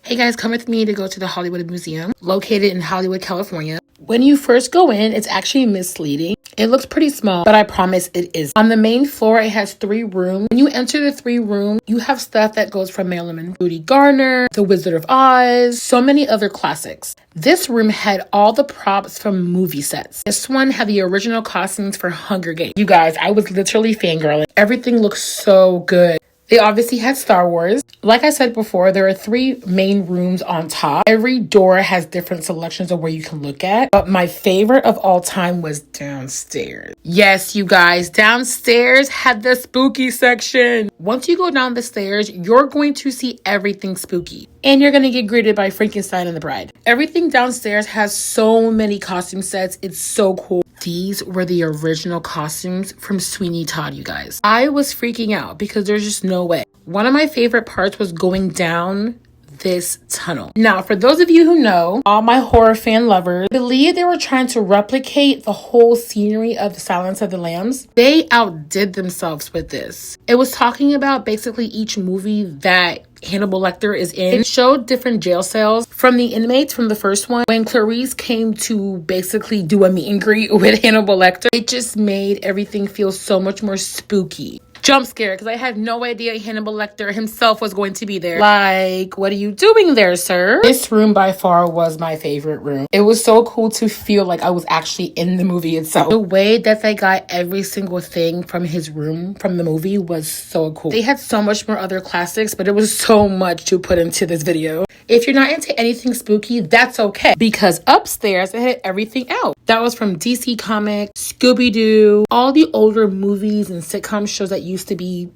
Hey guys, come with me to go to the Hollywood Museum, located in Hollywood, California. When you first go in, it's actually misleading. It looks pretty small, but I promise it is. On the main floor, it has 3 rooms. When you enter the 3 rooms, you have stuff that goes from Marilyn Monroe, Garner, The Wizard of Oz, so many other classics. This room had all the props from movie sets. This one had the original costumes for Hunger Games. You guys, I was literally fangirling. Everything looks so good. They obviously had Star Wars. Like I said before, there are 3 main rooms on top. Every door has different selections of where you can look at. But my favorite of all time was downstairs. Yes, you guys, downstairs had the spooky section. Once you go down the stairs, you're going to see everything spooky. And you're going to get greeted by Frankenstein and the Bride. Everything downstairs has so many costume sets. It's so cool. These were the original costumes from Sweeney Todd, you guys. I was freaking out because there's just no way. One of my favorite parts was going down this tunnel. Now, for those of you who know, all my horror fan lovers, believe they were trying to replicate the whole scenery of The Silence of the Lambs. They outdid themselves with this. It was talking about basically each movie that Hannibal Lecter is in. It showed different jail cells from the inmates from the first one. When Clarice came to basically do a meet and greet with Hannibal Lecter, it just made everything feel so much more spooky. Jump scare, because I had no idea Hannibal Lecter himself was going to be there. Like, what are you doing there, sir? This room by far was my favorite room. It was so cool to feel like I was actually in the movie itself. The way that they got every single thing from his room from the movie was so cool. They had so much more other classics, but it was so much to put into this video. If you're not into anything spooky, that's okay, because upstairs it had everything else. That was from DC Comics, Scooby-Doo, all the older movies and sitcom shows that used to be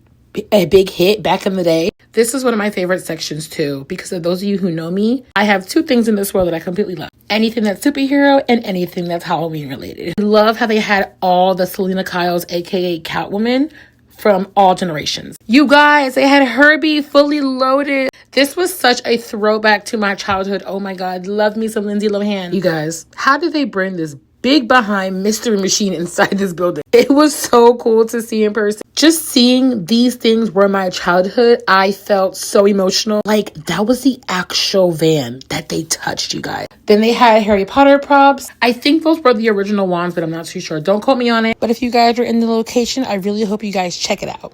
a big hit back in the day. This is one of my favorite sections too, because of those of you who know me, I have 2 things in this world that I completely love. Anything that's superhero and anything that's Halloween related. I love how they had all the Selena Kyles, aka Catwoman, from all generations. You guys, they had Herbie fully loaded. This was such a throwback to my childhood. Oh my God, love me some Lindsay Lohan. You guys, how did they bring this big behind mystery machine inside this building? It was so cool to see in person. Just seeing these things were my childhood. I felt so emotional. Like, that was the actual van that they touched, you guys. Then they had Harry Potter props. I think those were the original ones, but I'm not too sure. Don't quote me on it. But if you guys are in the location, I really hope you guys check it out.